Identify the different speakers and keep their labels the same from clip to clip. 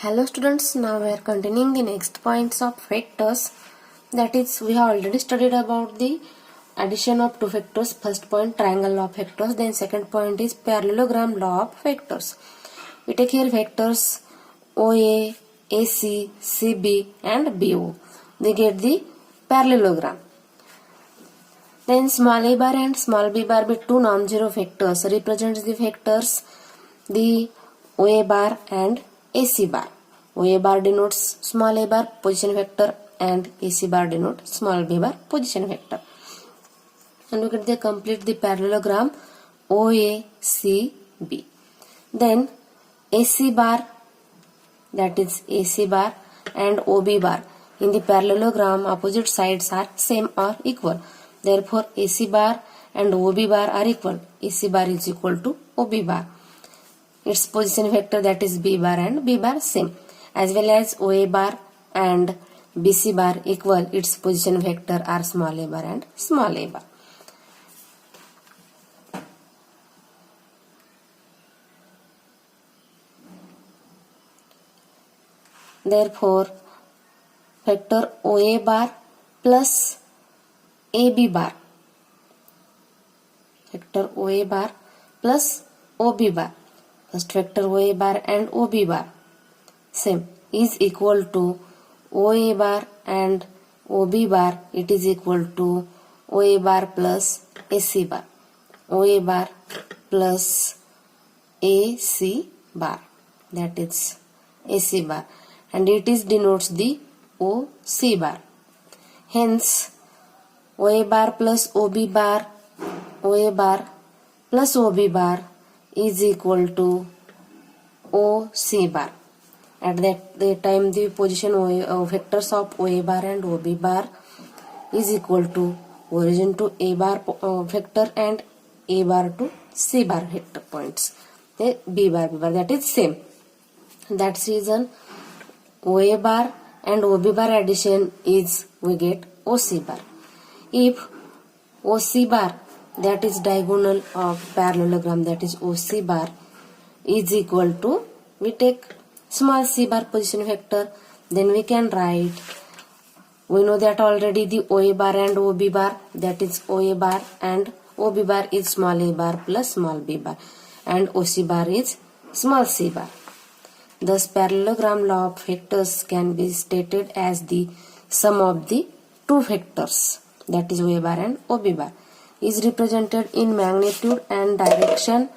Speaker 1: Hello students, now we are continuing the next points of vectors. That is, we have already studied about the addition of two vectors. First point, triangle law of vectors. Then second point is parallelogram law of vectors. We take here vectors OA, AC, CB and BO. We get the parallelogram. Then small a bar and small b bar with two non-zero vectors represents the vectors the OA bar and AC bar. OA bar denotes small a bar position vector and AC bar denotes small b bar position vector. And we get the complete the parallelogram OACB. Then AC bar, that is AC bar and OB bar in the parallelogram opposite sides are same or equal. Therefore AC bar and OB bar are equal. AC bar is equal to OB bar. Its position vector, that is B bar and B bar same, as well as OA bar and BC bar equal. Its position vector are small a bar and small a bar. Therefore vector OA bar plus AB bar, vector OA bar plus OB bar, first vector OA bar and OB bar same, is equal to OA bar and OB bar. It is equal to OA bar plus AC bar, OA bar plus AC bar, that is AC bar, and it is denotes the OC bar. Hence OA bar plus OB bar, OA bar plus OB bar is equal to OC bar. At that time the position vectors of OA bar and OB bar is equal to origin to A bar vector and A bar to C bar vector points. B bar, that is same. That's reason OA bar and OB bar addition is we get OC bar. If OC bar, that is diagonal of parallelogram, that is OC bar, is equal to, we take small c bar position vector, then we can write, we know that already the OA bar and OB bar, that is OA bar and OB bar is small a bar plus small b bar and OC bar is small c bar. Thus parallelogram law of vectors can be stated as the sum of the two vectors, that is OA bar and OB bar, is represented in magnitude and direction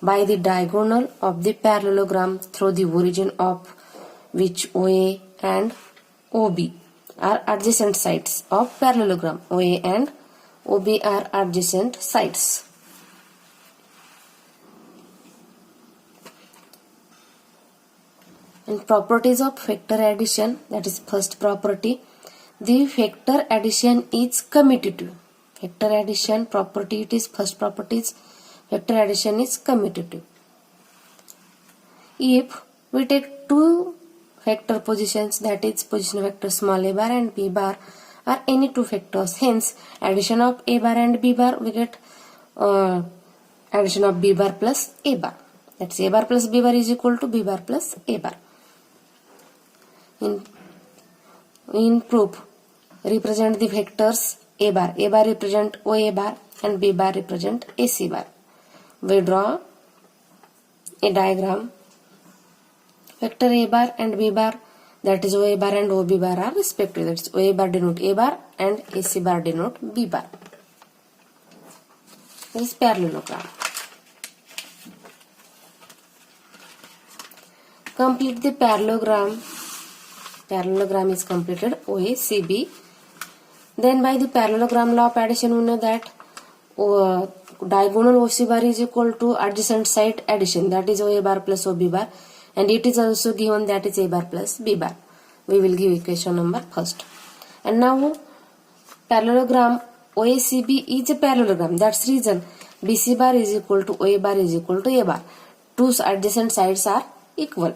Speaker 1: by the diagonal of the parallelogram through the origin of which OA and OB are adjacent sides of parallelogram. OA and OB are adjacent sides. And properties of vector addition, that is first property, the vector addition is commutative. Vector addition property, it is first property is vector addition is commutative. If we take two vector positions, that is position vector small a bar and b bar are any two vectors, hence addition of a bar and b bar, we get addition of b bar plus a bar, that's a bar plus b bar is equal to b bar plus a bar. In proof, represent the vectors a bar represent OA bar and b bar represent AC bar. We draw a diagram. Vector a bar and b bar, that is OA bar and OB bar are respective, that is OA bar denote a bar and AC bar denote b bar. This is parallelogram. Complete the parallelogram. Parallelogram is completed, OACB. Then by the parallelogram law of addition, we know that diagonal OC bar is equal to adjacent side addition, that is OA bar plus OB bar, and it is also given, that is A bar plus B bar. We will give equation number first. And now parallelogram OACB is a parallelogram, that's reason BC bar is equal to OA bar is equal to A bar. Two adjacent sides are equal.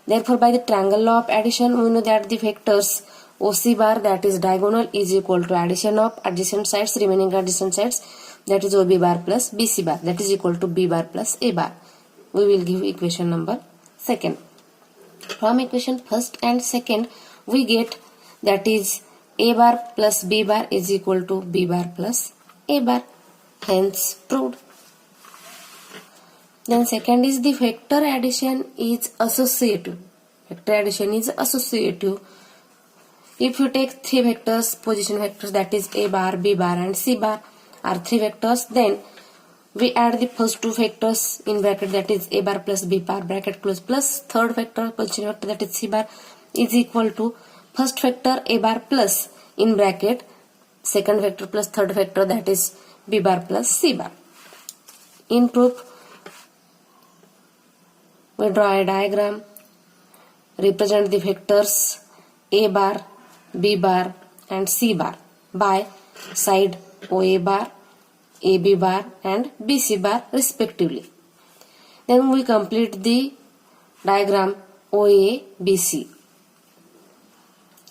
Speaker 1: Therefore by the triangle law of addition, we know that the vectors OC bar, that is diagonal, is equal to addition of adjacent sides, remaining adjacent sides, that is OB bar plus BC bar, that is equal to B bar plus A bar. We will give equation number second. From equation first and second we get that is a bar plus b bar is equal to b bar plus a bar. Hence proved. Then second is the vector addition is associative. Vector addition is associative. If you take three vectors, position vectors, that is a bar, b bar and c bar are three vectors, then we add the first two vectors in bracket, that is a bar plus b bar bracket close, plus third vector position vector, that is c bar, is equal to first vector a bar plus in bracket second vector plus third vector, that is b bar plus c bar. In proof, we draw a diagram, represent the vectors a bar, b bar and c bar by side OA bar, AB bar and BC bar respectively. Then we complete the diagram OABC.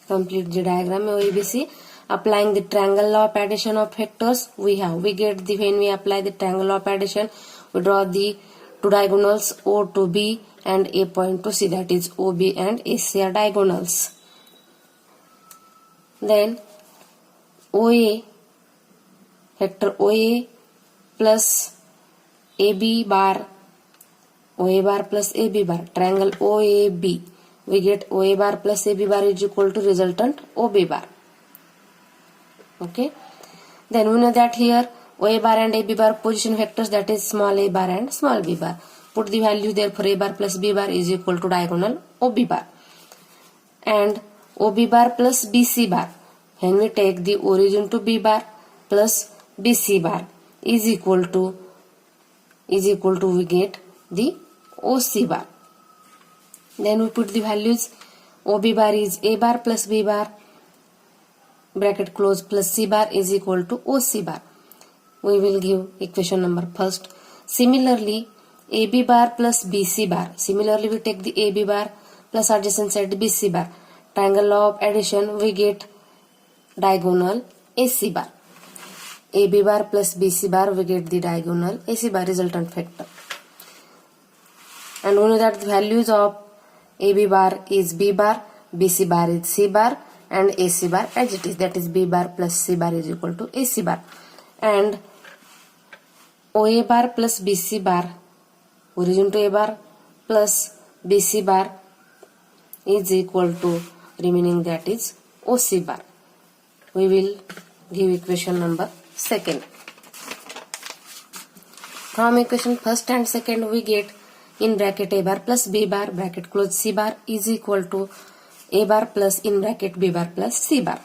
Speaker 1: Complete the diagram OABC. Applying the triangle law of addition of vectors, we get the, when we apply the triangle law of addition, we draw the two diagonals O to B and A point to C, that is OB and AC are diagonals. Then OA, vector OA plus AB bar, OA bar plus AB bar, triangle OAB, we get OA bar plus AB bar is equal to resultant OB bar. Okay. Then we know that here OA bar and AB bar position vectors, that is small a bar and small b bar. Put the value there for a bar plus b bar is equal to diagonal OB bar. And OB bar plus BC bar, when we take the origin to B bar plus BC bar is equal to we get the OC bar. Then we put the values, OB bar is a bar plus b bar bracket close plus c bar is equal to OC bar. We will give equation number first. Similarly, AB bar plus BC bar. Similarly, we take the AB bar plus adjacent side BC bar. Triangle law of addition, we get diagonal AC bar. AB bar plus BC bar, we get the diagonal AC bar resultant vector. And we know that the values of AB bar is B bar, BC bar is C bar and AC bar as it is, that is B bar plus C bar is equal to AC bar. And OA bar plus BC bar, origin to A bar plus BC bar is equal to remaining, that is OC bar. We will give equation number second. From equation first and second we get in bracket a bar plus b bar bracket close c bar is equal to a bar plus in bracket b bar plus c bar.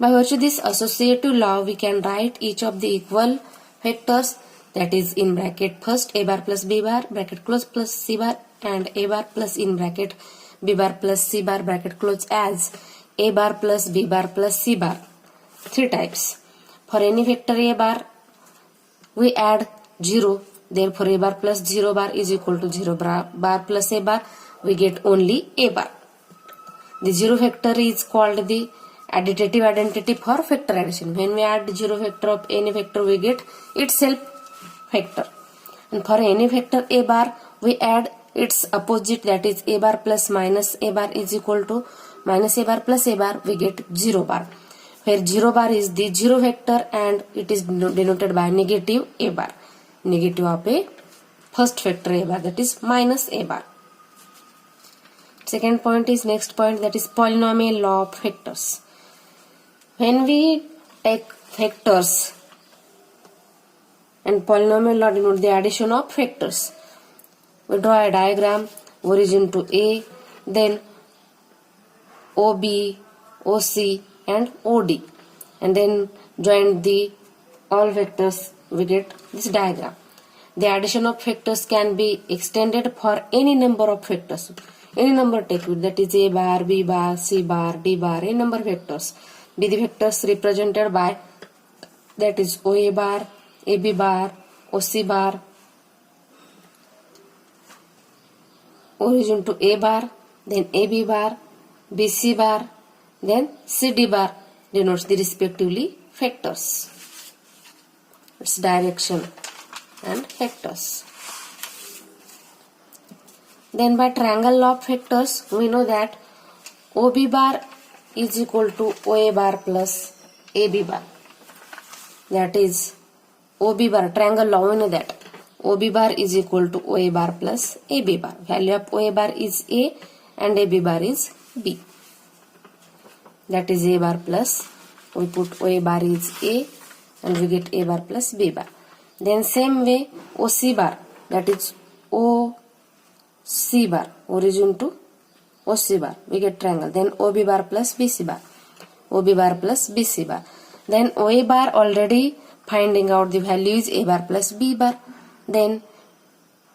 Speaker 1: By virtue of this associative law, we can write each of the equal vectors, that is in bracket first a bar plus b bar bracket close plus c bar and a bar plus in bracket b bar plus c bar bracket close as a bar plus b bar plus c bar. Three types. For any vector a bar, we add 0. Therefore, a bar plus 0 bar is equal to 0 bar plus a bar. We get only a bar. The 0 vector is called the additive identity for vector addition. When we add 0 vector of any vector, we get itself vector. And for any vector a bar, we add its opposite, that is a bar plus minus a bar is equal to minus a bar plus a bar, we get 0 bar. Where 0 bar is the 0 vector and it is denoted by negative a bar. Negative of a first vector a bar, that is minus a bar. Second point is next point, that is polynomial law of vectors. When we take vectors, and polynomial law denote the addition of vectors, we draw a diagram, origin to A, then OB, OC and OD, and then join the all vectors, we get this diagram. The addition of vectors can be extended for any number of vectors. Any number take it, that is a bar, b bar, c bar, d bar, any number of vectors. Be the vectors represented by, that is OA bar, AB bar, OC bar, origin to A bar, then AB bar, BC bar, then CD bar denotes the respectively vectors. Its direction and vectors. Then by triangle law of vectors, we know that OB bar is equal to OA bar plus AB bar. That is OB bar, triangle law, we know that OB bar is equal to OA bar plus AB bar. Value of OA bar is A and AB bar is B. That is A bar plus, we put OA bar is A and we get A bar plus B bar. Then same way OC bar, that is OC bar, origin to OC bar, we get triangle. Then OB bar plus BC bar, OB bar plus BC bar. Then OA bar already finding out the value is A bar plus B bar. Then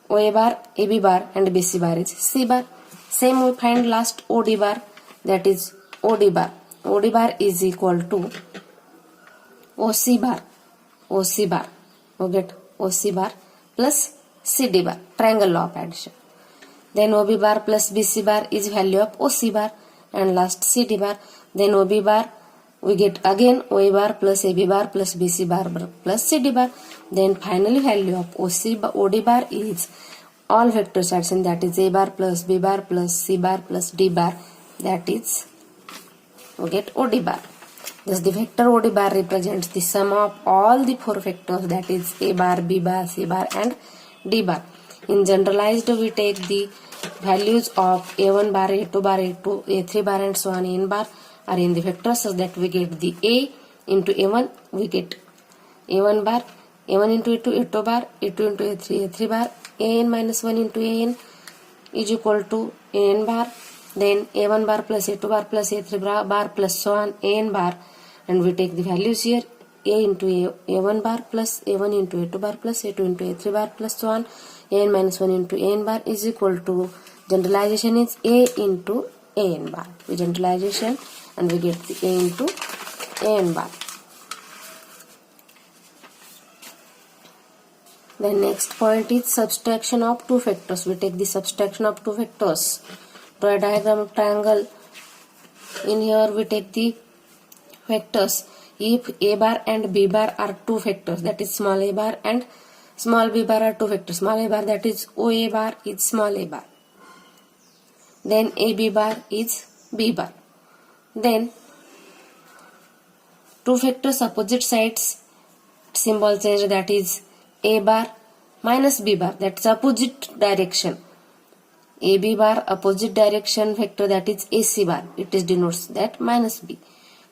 Speaker 1: OA bar, AB bar and BC bar is C bar. Same we find last OD bar, that is OD bar. OD bar is equal to OC bar, OC bar, we get OC bar plus CD bar, triangle law of addition. Then OB bar plus BC bar is value of OC bar and last CD bar. Then OB bar we get again OA bar plus AB bar plus BC bar plus CD bar. Then finally value of OD bar is all vectors addition, that is A bar plus B bar plus C bar plus D bar, that is we get OD bar. Thus the vector OD bar represents the sum of all the four vectors, that is A bar, B bar, C bar and D bar. In generalized, we take the values of A1 bar, A2 bar, A2, A3 bar and so on, N bar are in the vectors, so that we get the A into A1, we get A1 bar, A1 into A2, A2 bar, A2 into A3, A3 bar, AN minus 1 into AN is equal to AN bar. Then A1 bar plus A2 bar plus A3 bar plus so on, AN bar, and we take the values here, A into A1 bar plus A1 into A2 bar plus A2 into A3 bar plus so on, AN minus 1 into AN bar is equal to, generalization is A into AN bar. We generalization and we get the A into AN bar. The next point is subtraction of two vectors. We take the subtraction of two vectors. Draw a diagram of triangle. In here we take the vectors. If A bar and B bar are two vectors, that is small a bar and small b bar are two vectors. Small a bar, that is OA bar, is small a bar. Then AB bar is B bar. Then two vectors opposite sides, symbol change, that is A bar minus B bar, that is opposite direction. AB bar opposite direction vector, that is AC bar, it is denotes that minus B.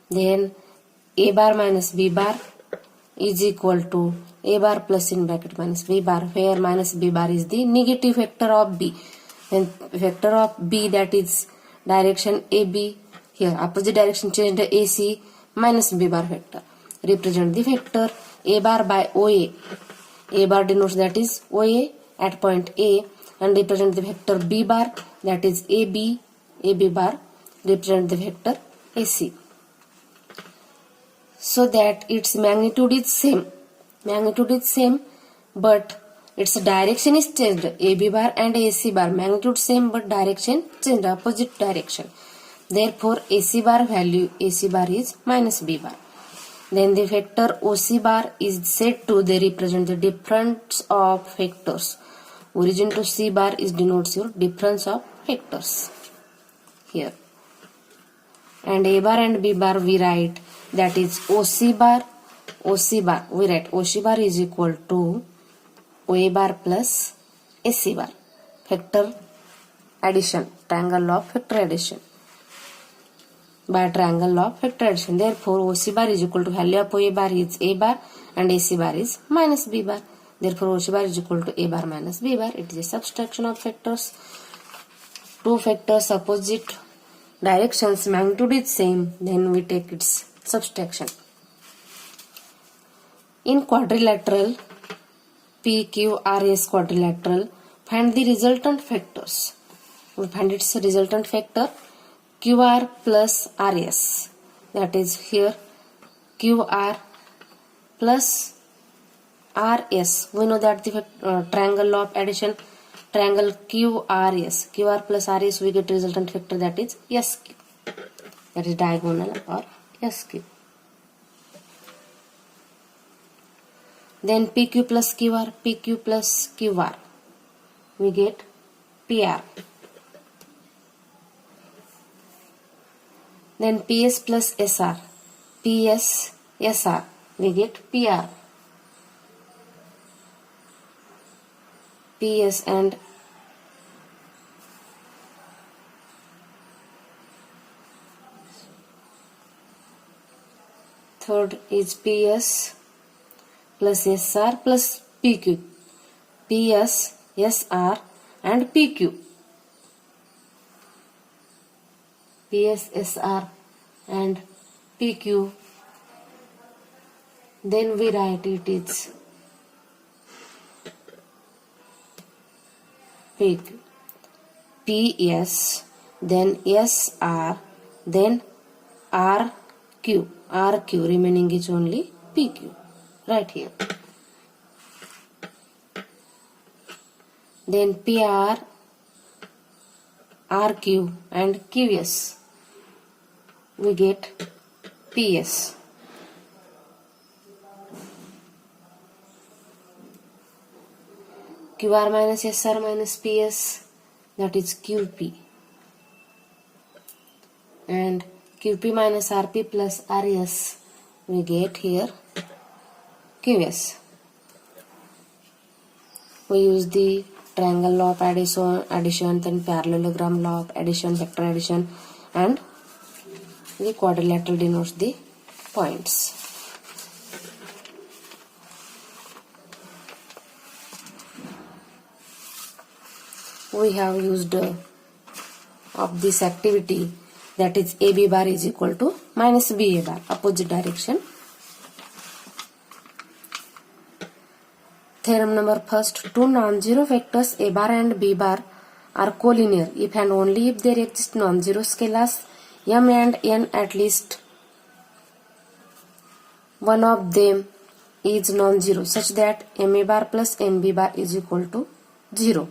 Speaker 1: Then A bar minus B bar is equal to A bar plus in bracket minus B bar, where minus B bar is the negative vector of B. When vector of B, that is direction AB, here opposite direction change the AC, minus B bar vector represent the vector A bar by OA. A bar denotes that is OA at point A and represent the vector B bar, that is AB. AB bar represent the vector AC, so that its magnitude is same. Magnitude is same, but its direction is changed. AB bar and AC bar magnitude same, but direction changed, opposite direction. Therefore AC bar value, AC bar is minus B bar. Then the vector OC bar is said to they represent the difference of vectors. Origin to C bar is denotes your difference of vectors here. And A bar and B bar we write, that is OC bar, we write OC bar is equal to OA bar plus AC bar. Vector addition, triangle law of vector addition. By triangle law of vector addition, therefore OC bar is equal to value of OA bar is A bar and AC bar is minus B bar. Therefore OC bar is equal to A bar minus B bar. It is a subtraction of vectors. Two vectors opposite directions, magnitude is same, then we take its subtraction. In quadrilateral, PQRS quadrilateral, find the resultant vectors. We find its resultant vector QR plus RS, that is here QR plus RS. We know that the triangle law of addition, triangle QRS, QR plus RS, we get resultant vector, that is SQ, that is diagonal or SQ. Then PQ plus QR, we get PR. Then PS plus SR. PS, SR. We get PR. PS and third is PS plus SR plus PQ. PS, SR and PQ. PS, SR and PQ. Then we write it is PQ. PS, then SR, then RQ. RQ remaining is only PQ. Right here. Then PR, RQ and QS. We get PS. QR minus SR minus PS, that is QP. And QP minus RP plus RS, we get here QS. We use the triangle law of addition, then parallelogram law of addition, vector addition, and the quadrilateral denotes the points. We have used of this activity, that is AB bar is equal to minus BA bar, opposite direction. Theorem number first, two non-zero vectors A bar and B bar are collinear if and only if there exist non-zero scalars M and N. At least one of them is non-zero such that MA bar plus MB bar is equal to 0.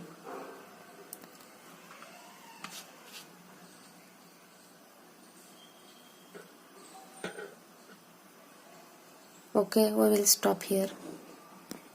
Speaker 1: Okay, we will stop here.